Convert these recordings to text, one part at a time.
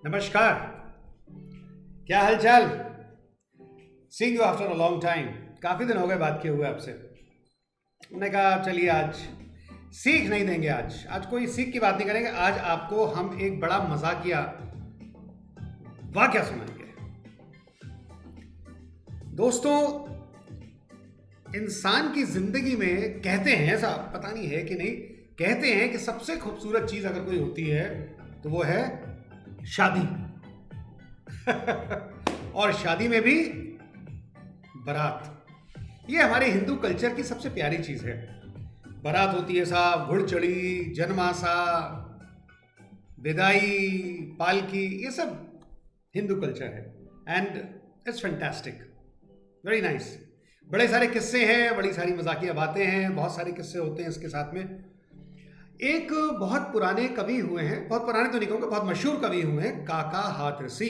नमस्कार। क्या हाल चाल? Seeing you after a long time. काफ़ी दिन हो गए बात किए हुए आपसे। मैंने कहा चलिए आज सीख नहीं देंगे। आज कोई सीख की बात नहीं करेंगे। आज आपको हम एक बड़ा मजाकिया वाकया सुनाएंगे। दोस्तों, इंसान की जिंदगी में कहते हैं, ऐसा पता नहीं है कि नहीं, कहते हैं कि सबसे खूबसूरत चीज अगर कोई होती है तो वो है शादी। और शादी में भी बारात। ये हमारे हिंदू कल्चर की सबसे प्यारी चीज है। बारात होती है साहब, घुड़चड़ी, जनमासा, विदाई, पालकी, ये सब हिंदू कल्चर है and it's fantastic, very nice. बड़े सारे किस्से हैं, बड़ी सारी मजाकिया बातें हैं, बहुत सारे किस्से होते हैं इसके साथ में। एक बहुत पुराने कवि हुए हैं, बहुत पुराने तो नहीं कहूँगा, बहुत मशहूर कवि हुए हैं, काका हाथरसी।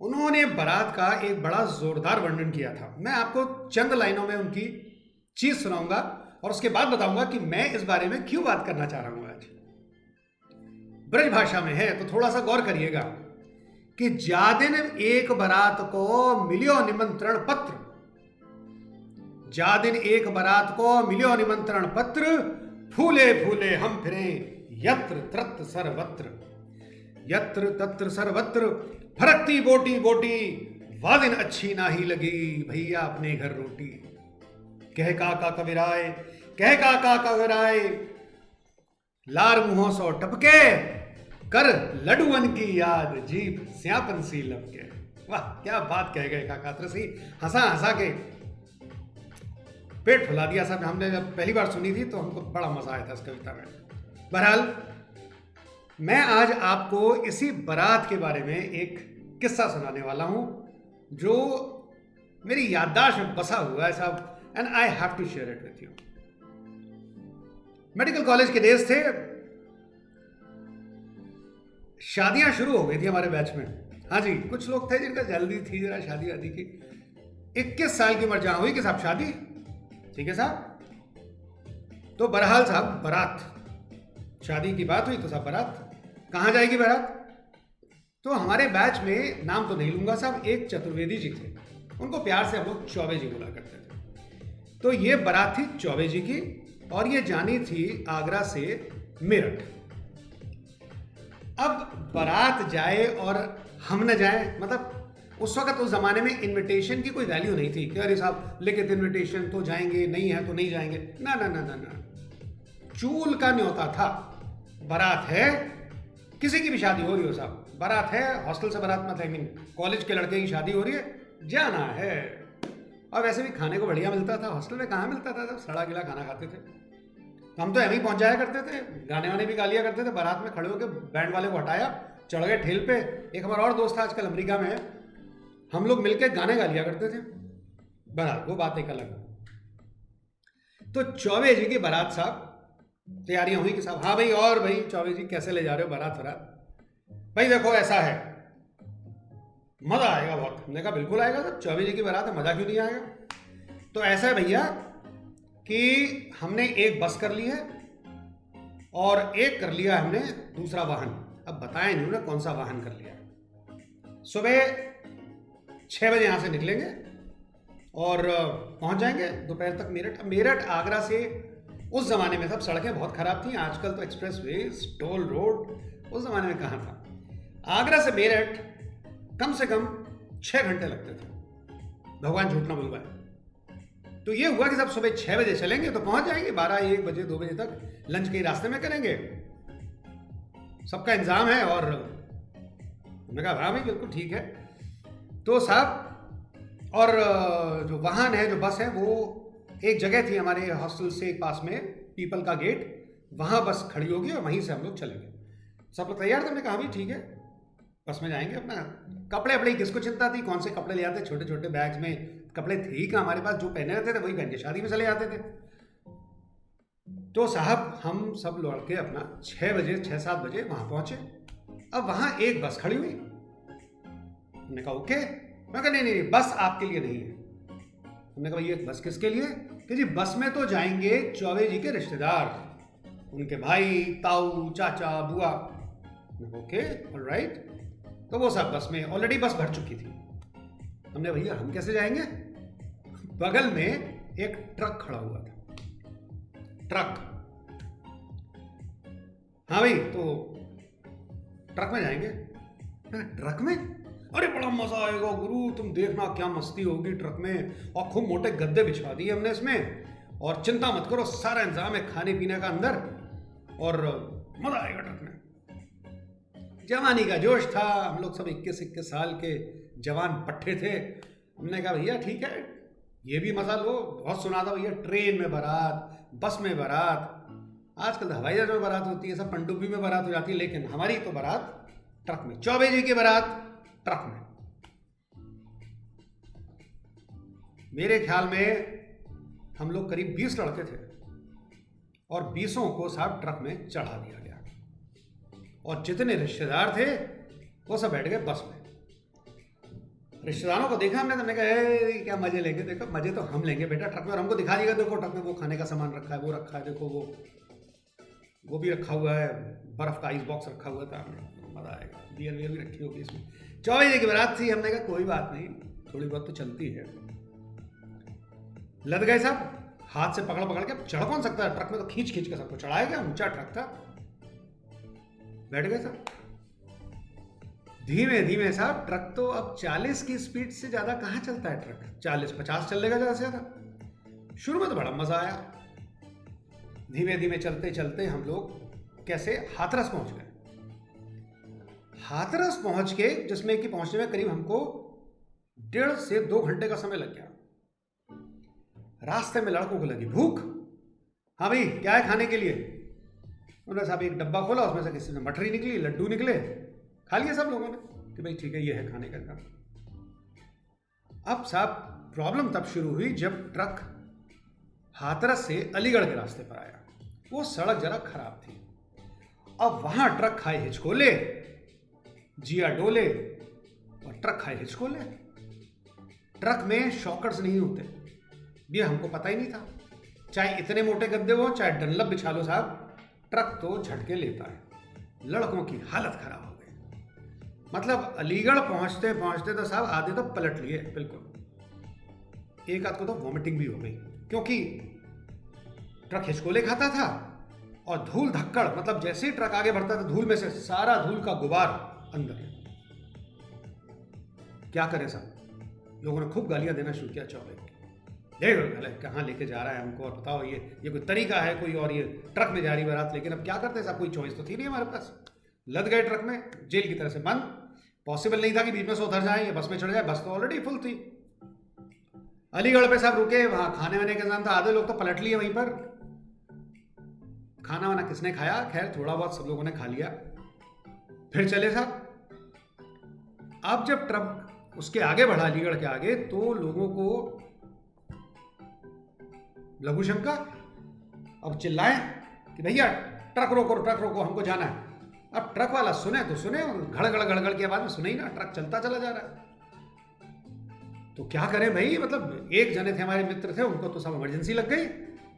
उन्होंने बारात का एक बड़ा जोरदार वर्णन किया था। मैं आपको चंद लाइनों में उनकी चीज सुनाऊंगा और उसके बाद बताऊंगा कि मैं इस बारे में क्यों बात करना चाह रहा हूं आज। ब्रज भाषा में है तो थोड़ा सा गौर करिएगा कि जा दिन एक बारात को मिलियो निमंत्रण पत्र, जा दिन एक बारात को मिलियो निमंत्रण पत्र, फूले फूले हम फिरे यत्र तत्र सर्वत्र, यत्र तत्र सर्वत्र, फरकती बोटी बोटी, वादिन अच्छी ना ही लगी, भैया अपने घर रोटी। कह काका कविराय, कह काका कविराय, लार मुंहों सो टपके, कर लडुअन की याद, जीभ स्यापन सी लपके। वाह क्या बात कह गए काका हाथरसी। हंसा हंसा के पेट फुला दिया साहब। हमने जब पहली बार सुनी थी तो हमको बड़ा मजा आया था इस कविता में। बहरहाल मैं आज आपको इसी बारात के बारे में एक किस्सा सुनाने वाला हूं जो मेरी याददाश्त में बसा हुआ है साहब, and I have to share it with you. Medical college के डेज थे, शादियां शुरू हो गई थी हमारे बैच में। हाँ जी, कुछ लोग थे जिनका जल्दी थी जरा शादी वादी की। 21 साल की उम्र जहां हुई कि साहब शादी, ठीक है साहब। तो बहरहाल साहब बारात, शादी की बात हुई तो साहब बारात कहाँ जाएगी बारात। तो हमारे बैच में, नाम तो नहीं लूंगा साहब, एक चतुर्वेदी जी थे, उनको प्यार से हम लोग चौबे जी बोला करते थे। तो ये बारात थी चौबे जी की और ये जानी थी आगरा से मेरठ। अब बारात जाए और हम न जाए, मतलब उस वक्त उस जमाने में इनविटेशन की कोई वैल्यू नहीं थी कि अरे साहब लिखित इनविटेशन तो जाएंगे, नहीं है तो नहीं जाएंगे। ना ना ना ना ना, चूल का न्योता था। बारात है, किसी की भी शादी हो रही हो साहब, बारात है, हॉस्टल से बारात मत, आई मीन कॉलेज के लड़के की शादी हो रही है, जाना है। और वैसे भी खाने को बढ़िया मिलता था, हॉस्टल में कहाँ मिलता था, सड़ा गीला खाना खाते थे। तो हम तो एम ही पहुंच जाया करते थे, गाने वाने भी गा लिया करते थे। बारात में खड़े होकर बैंड वाले को हटाया, चढ़ गए ठेल पे। एक हमारा और दोस्त था, आजकल अमेरिका में है, हम लोग मिलकर गाने गा लिया करते थे। बहरहाल वो बात एक अलग। तो चौबे जी की बारात साहब, तैयारियां हुई कि साहब हाँ भाई, और भाई चौबे जी कैसे ले जा रहे हो बारात वरात। भाई देखो ऐसा है, मजा आएगा बहुत। हमने कहा बिल्कुल आएगा सर, चौबे जी की बारात है, मजा क्यों नहीं आएगा। तो ऐसा है भैया कि हमने एक बस कर ली है और एक कर लिया हमने दूसरा वाहन। अब बताएं नहीं उन्होंने कौन सा वाहन कर लिया। सुबह 6 बजे यहां से निकलेंगे और पहुंच जाएंगे दोपहर तक मेरठ। मेरठ आगरा से, उस जमाने में सब सड़कें बहुत खराब थी, आजकल तो एक्सप्रेस वेज, टोल रोड, उस जमाने में कहां था। आगरा से मेरठ कम से कम 6 घंटे लगते थे, भगवान झूठ ना बुलवाए। तो ये हुआ कि सब सुबह 6 बजे चलेंगे तो पहुंच जाएंगे 12, 1 बजे, 2 बजे तक। लंच के रास्ते में करेंगे, सबका इंतजाम है। और हमने कहा हाँ भाई बिल्कुल ठीक है। तो साहब, और जो वाहन है, जो बस है, वो एक जगह थी हमारे हॉस्टल से पास में, पीपल का गेट, वहां बस खड़ी होगी और वहीं से हम लोग चलेंगे। सब लोग तैयार थे, हमने कहा भी ठीक है बस में जाएंगे। अपना कपड़े अपने किसको चिंता थी, कौन से कपड़े ले आते, छोटे छोटे बैग्स में कपड़े थे ही कहाँ हमारे पास, जो पहने रहते थे वही पहन के शादी में चले जाते थे। तो साहब हम सब लड़के अपना 6 बजे, 6-7 बजे वहां पहुंचे। अब वहां एक बस खड़ी हुई, हमने कहा ओके। मैं कहा नहीं नहीं नहीं, बस आपके लिए नहीं है। हमने कहा ये बस किसके लिए? कि जी बस में तो जाएंगे चौबे जी के रिश्तेदार, उनके भाई, ताऊ, चाचा, बुआ। Okay alright. तो वो सब बस में ऑलरेडी बस भर चुकी थी। हमने भैया हम कैसे जाएंगे, बगल में एक ट्रक खड़ा हुआ था, ट्रक। हाँ भाई तो ट्रक में जाएंगे। ट्रक में, अरे बड़ा मजा आएगा गुरु, तुम देखना क्या मस्ती होगी ट्रक में, और खूब मोटे गद्दे बिछवा दिए हमने इसमें, और चिंता मत करो सारा इंतजाम है खाने पीने का अंदर, और मजा आएगा ट्रक में। जवानी का जोश था, हम लोग सब 21 साल के जवान पट्टे थे। हमने कहा भैया ठीक है ये भी मजा लो। बहुत सुना था भैया ट्रेन में बारात, बस में बारात, आजकल हवाई जहाज में बारात होती है, सब पनडुब्बी में बारात हो जाती है, लेकिन हमारी तो बारात ट्रक में। चौबे जी की बारात ट्रक में। मेरे ख्याल में हम लोग करीब 20 लड़के थे, और 20 को साहब ट्रक में चढ़ा दिया गया, और जितने रिश्तेदार थे वो सब बैठ गए बस में। रिश्तेदारों को देखा हमने, तो हमने कहा क्या मजे लेंगे, देखो मजे तो हम लेंगे बेटा ट्रक में, और हमको दिखा दिएगा देखो ट्रक में वो खाने का सामान रखा है, वो रखा है, देखो वो भी रखा हुआ है, बर्फ का आइस बॉक्स रखा हुआ था, मजा आएगा, बियर भी रखी होगी इसमें। 24 की बारात थी, हमने कहा कोई बात नहीं थोड़ी बहुत तो चलती है। लद गए साहब, हाथ से पकड़ पकड़ के, चढ़ कौन सकता है ट्रक में, तो खींच खींच के सबको चढ़ाया गया, ऊंचा ट्रक था। बैठ गए साहब, धीमे धीमे साहब, ट्रक तो अब 40 की स्पीड से ज्यादा कहां चलता है ट्रक, 40-50 चल लेगा ज्यादा से ज्यादा। शुरू में तो बड़ा मजा आया, धीमे धीमे चलते चलते हम लोग कैसे हाथरस पहुंच गए। हाथरस पहुंच के, जिसमें कि पहुंचने में करीब हमको 1.5 से 2 घंटे का समय लग गया। रास्ते में लड़कों को लगी भूख, हाँ भाई क्या है खाने के लिए, उन्होंने साहब एक डब्बा खोला, उसमें से किसी ने मठरी निकली, लड्डू निकले, खा लिया सब लोगों ने कि भाई ठीक है ये है खाने का काम। अब साहब प्रॉब्लम तब शुरू हुई जब ट्रक हाथरस से अलीगढ़ के रास्ते पर आया। वो सड़क जरा खराब थी। अब वहां ट्रक खाए हिचकोले, जिया डोले, और ट्रक खाए हिचकोले। ट्रक में शॉकर्स नहीं होते, ये हमको पता ही नहीं था। चाहे इतने मोटे गद्दे हो, चाहे डनलप बिछा लो साहब, ट्रक तो झटके लेता है। लड़कों की हालत खराब हो गई। मतलब अलीगढ़ पहुंचते पहुंचते तो साहब आधे तो पलट लिए बिल्कुल, एक आध को तो वॉमिटिंग भी हो गई, क्योंकि ट्रक हिचकोले खाता था, और धूल धक्कड़, मतलब जैसे ही ट्रक आगे बढ़ता था धूल में से सारा धूल का गुबार अंदर। क्या करें साहब, लोगों ने खूब गालियां देना शुरू किया। चौबे देख कहाँ लेके जा रहा है हमको, और बताओ ये कोई तरीका है कोई, और ये ट्रक में जा रही बारात। लेकिन अब क्या करते साहब, कोई चॉइस तो थी नहीं हमारे पास। लद गए ट्रक में, जेल की तरह से बंद, पॉसिबल नहीं था कि बीच में से उतर जाए या बस में चढ़ जाए, बस तो ऑलरेडी फुल थी। अलीगढ़ पे साहब रुके, वहां खाने वाने का इंतजाम था, आधे लोग तो पलट लिए वहीं पर। खाना वाना किसने खाया, खैर थोड़ा बहुत सब लोगों ने खा लिया, फिर चले साहब। अब जब ट्रक उसके आगे बढ़ा, अलीगढ़ के आगे, तो लोगों को लघु शंका। अब चिल्लाए कि भैया ट्रक रोको, ट्रक रोको, हमको जाना है। अब ट्रक वाला सुने तो सुने, घड़गड़ घड़गड़ की आवाज में सुने ही ना, ट्रक चलता चला जा रहा है। तो क्या करें भाई, मतलब एक जने थे हमारे मित्र थे, उनको तो सब इमरजेंसी लग गई,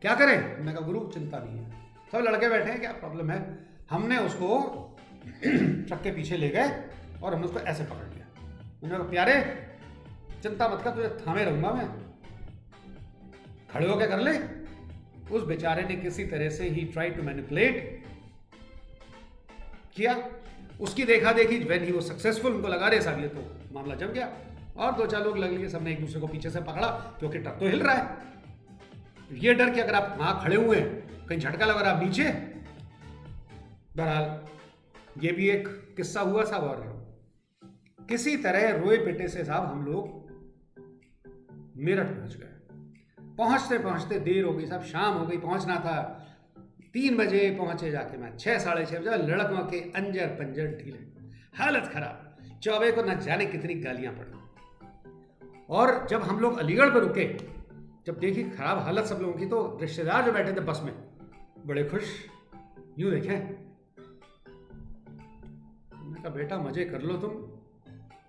क्या करें। मैंने कहा गुरु चिंता नहीं है, सब लड़के बैठे हैं, क्या प्रॉब्लम है। हमने उसको ट्रक के पीछे ले गए और हमने उसको ऐसे पकड़ लिया। मैंने कहा प्यारे चिंता मत कर, तुझे थामे रहूंगा मैं, खड़े होके कर ले। उस बेचारे ने किसी तरह से ही ट्राई टू मैनिपुलेट किया। उसकी देखा देखी व्हेन ही वाज सक्सेसफुल, उनको लगा रहे साहब ये तो मामला जम गया, और 2-4 लोग लग लिए, सबने एक दूसरे को पीछे से पकड़ा, क्योंकि ट्रक तो हिल रहा है। ये डर कि अगर आप वहां खड़े हुए हैं, कहीं झटका लगा आप नीचे। बहरहाल ये भी एक किस्सा हुआ साहब। और किसी तरह रोए पिटे से साहब हम लोग मेरठ पहुंच गए। पहुंचते पहुंचते देर हो गई साहब, शाम हो गई, पहुंचना था 3 बजे, पहुंचे जाके मैं 6-6:30 बजे। लड़कों के अंजर पंजर ढीले, हालत खराब। चौबे को न जाने कितनी गालियां पड़ी। और जब हम लोग अलीगढ़ पर रुके, जब देखी खराब हालत सब लोगों की, तो रिश्तेदार जो बैठे थे बस में बड़े खुश, यूं देखें। मैंने कहा बेटा मजे कर लो तुम।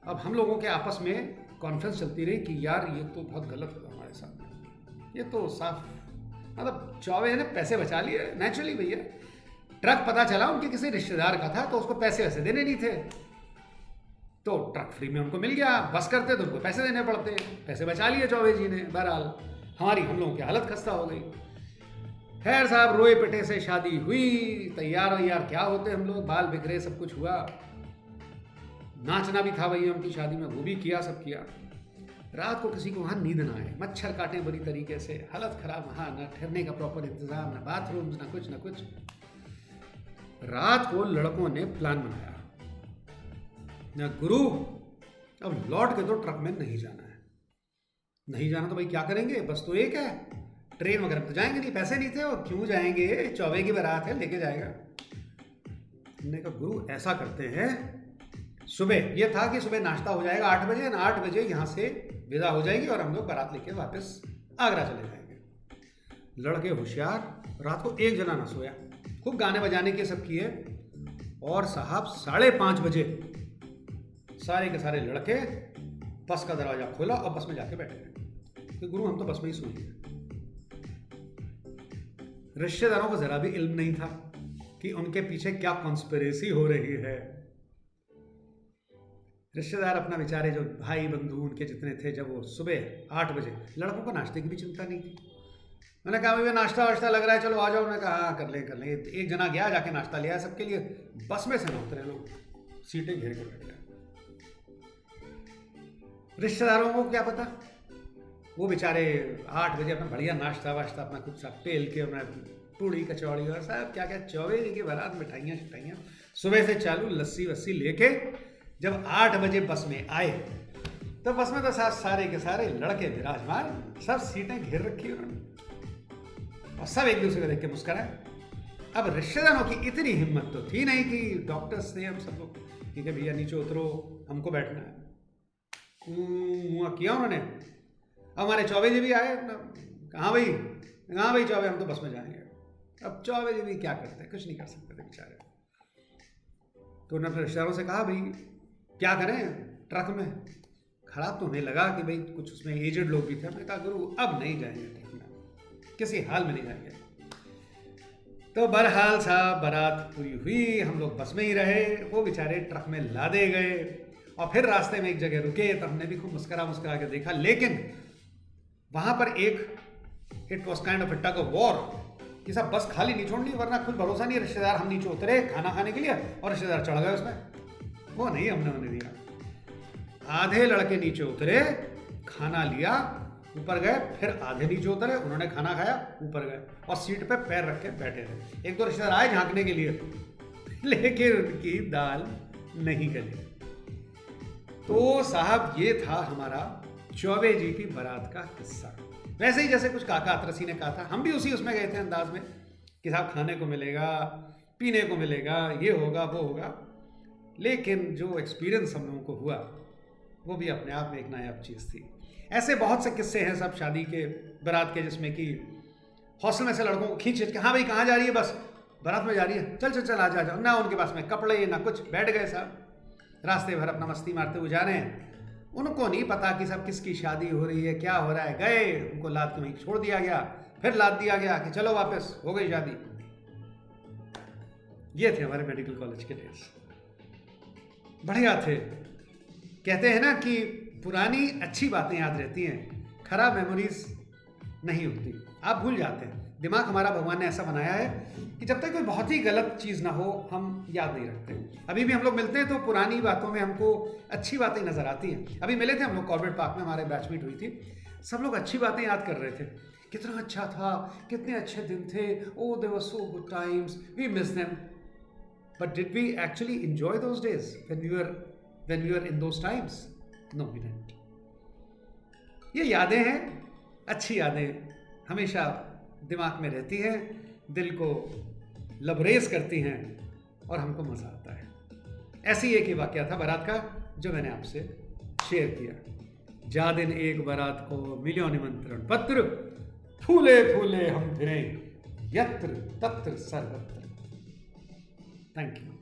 अब हम लोगों के आपस में कॉन्फ्रेंस चलती रही कि यार ये तो बहुत गलत हुआ हमारे साथ, ये तो साफ, मतलब चौबे ने पैसे बचा लिए नेचुरली भैया। ट्रक पता चला उनके किसी रिश्तेदार का था, तो उसको पैसे वैसे देने नहीं थे, तो ट्रक फ्री में उनको मिल गया। बस करते तो उनको पैसे देने पड़ते, पैसे बचा लिए चौबे जी ने। बहरहाल हमारी हम लोगों की हालत खस्ता हो गई। खैर साहब, रोए पिटे से शादी हुई, तैयार वैयार क्या होते हम लोग, बाल बिखरे, सब कुछ हुआ, नाचना भी था भैया उनकी शादी में, वो भी किया, सब किया। रात को किसी को वहाँ नींद ना आए, मच्छर काटे बुरी तरीके से, हालत खराब, वहाँ ना ठहरने का प्रॉपर इंतजाम, ना बाथरूम, ना कुछ ना कुछ। रात को लड़कों ने प्लान बनाया, ना गुरु अब लौट के तो ट्रक में नहीं जाना है। नहीं जाना तो भाई क्या करेंगे, बस तो एक है, ट्रेन वगैरह तो जाएंगे नहीं, पैसे नहीं थे, और क्यों जाएंगे, चौबे की बारात है, लेके जाएगा। हमने कहा गुरु ऐसा करते हैं, सुबह ये था कि सुबह नाश्ता हो जाएगा 8 बजे, 8 बजे यहाँ से विदा हो जाएगी और हम लोग बारात लेके वापस आगरा चले जाएंगे। लड़के होशियार, रात को एक जना ना सोया, खूब गाने बजाने के सब किए, और साहब 5:30 बजे सारे के सारे लड़के बस का दरवाजा खोला और बस में जाके बैठ गए कि गुरु हम तो बस में ही सोएंगे। रिश्तेदारों को जरा भी इल्म नहीं था कि उनके पीछे क्या कॉन्स्पिरेसी हो रही है। रिश्तेदार अपना बेचारे जो भाई बंधु उनके जितने थे, जब वो सुबह 8 बजे, लड़कों को नाश्ते की भी चिंता नहीं थी। मैंने कहा भाई नाश्ता वाश्ता लग रहा है, चलो आ जाओ। उन्होंने कहा हाँ कर लें। एक जना गया, जाके नाश्ता लिया सबके लिए, बस में से ना उतरे लोग, सीटें घेर के बैठ गए। रिश्तेदारों को क्या पता, वो बेचारे 8 बजे अपना बढ़िया नाश्ता वाश्ता अपना खुद सा पेल के, अपना पूड़ी कचौड़ी और सब क्या क्या चौबे जी की बारात, मिठाइयाँ शिठाइयाँ सुबह से चालू, लस्सी वस्सी लेके जब 8 बजे बस में आए, तो बस में तो सारे के सारे लड़के विराजमान, सब सीटें घेर रखी उन्होंने, और सब एक दूसरे को देख के मुस्कुराए। अब रिश्तेदारों की इतनी हिम्मत तो थी नहीं कि डॉक्टर्स थे हम सब लोग, ठीक है भैया नीचे उतरो, हमको बैठना है, किया उन्होंने। हमारे चौबे जी भी आए, कहाँ भाई चौबे, हम तो बस में जाएंगे। अब चौबे जी भी क्या करते हैं, कुछ नहीं कर सकते थे बेचारे। तो उन्होंने अपने रिश्तेदारों से कहा भाई क्या करें, ट्रक में खराब तो हमें लगा कि भाई कुछ उसमें एजेड लोग भी थे। हमने कहा गुरु अब नहीं जाएंगे ट्रक में, किसी हाल में नहीं जाएंगे। तो बहरहाल साहब बारात पूरी हुई, हम लोग बस में ही रहे, वो बेचारे ट्रक में लादे गए, और फिर रास्ते में एक जगह रुके, तो हमने भी खूब मुस्कुरा के देखा। लेकिन वहां पर it was kind of a tug of war कि सब बस खाली नहीं छोड़नी, वरना कुछ भरोसा नहीं। रिश्तेदार हम नीचे उतरे खाना खाने के लिए, और रिश्तेदार चढ़ गए उसमें, वो नहीं हमने उन्हें दिया। आधे लड़के नीचे उतरे, खाना लिया, ऊपर गए, फिर आधे नीचे उतरे, उन्होंने खाना खाया, ऊपर गए, और सीट पे पैर रख के बैठे रहे। एक दो रिश्तेदार आए झांकने के लिए, लेकिन उनकी दाल नहीं गली। तो साहब ये था हमारा चौबे जी की बारात का किस्सा। वैसे ही जैसे कुछ काका अतरसी ने कहा था, हम भी उसमें गए थे अंदाज में कि साहब खाने को मिलेगा, पीने को मिलेगा, ये होगा वो होगा। लेकिन जो एक्सपीरियंस हम लोगों को हुआ वो भी अपने आप में एक नायाब चीज़ थी। ऐसे बहुत से किस्से हैं सब शादी के, बारात के, जिसमें कि हॉस्टल में से लड़कों को खींच के, हाँ भाई कहाँ जा रही है, बस बारात में जा रही है, चल चल चल आ जा। ना उनके पास में कपड़े ना कुछ, बैठ गए साहब, रास्ते भर अपना मस्ती मारते हुए जा रहे हैं। उनको नहीं पता कि सब किसकी शादी हो रही है, क्या हो रहा है। गए, उनको लाद के वहीं छोड़ दिया गया, फिर लाद दिया गया कि चलो वापस, हो गई शादी। ये थे हमारे मेडिकल कॉलेज के डेज, बढ़िया थे। कहते हैं ना कि पुरानी अच्छी बातें याद रहती हैं, खराब मेमोरीज नहीं होती, आप भूल जाते हैं। दिमाग हमारा भगवान ने ऐसा बनाया है कि जब तक कोई बहुत ही गलत चीज़ ना हो हम याद नहीं रखते। अभी भी हम लोग मिलते हैं तो पुरानी बातों में हमको अच्छी बातें नज़र आती हैं। अभी मिले थे हम लोग कॉर्बेट पार्क में, हमारे बैचमेट हुई थी, सब लोग अच्छी बातें याद कर रहे थे, कितना अच्छा था, कितने अच्छे दिन थे, oh they were so good times, we miss them. But did we actually enjoy those days when we were in those times? No we didn't. ये यादें हैं, अच्छी यादें हमेशा दिमाग में रहती हैं, दिल को लबरेज करती हैं, और हमको मज़ा आता है। ऐसी एक ही वाक़या था बारात का जो मैंने आपसे शेयर किया। जा दिन एक बारात को मिलियो निमंत्रण पत्र, फूले फूले हम फिरें यत्र तत्र सर्वत्र। Thank you.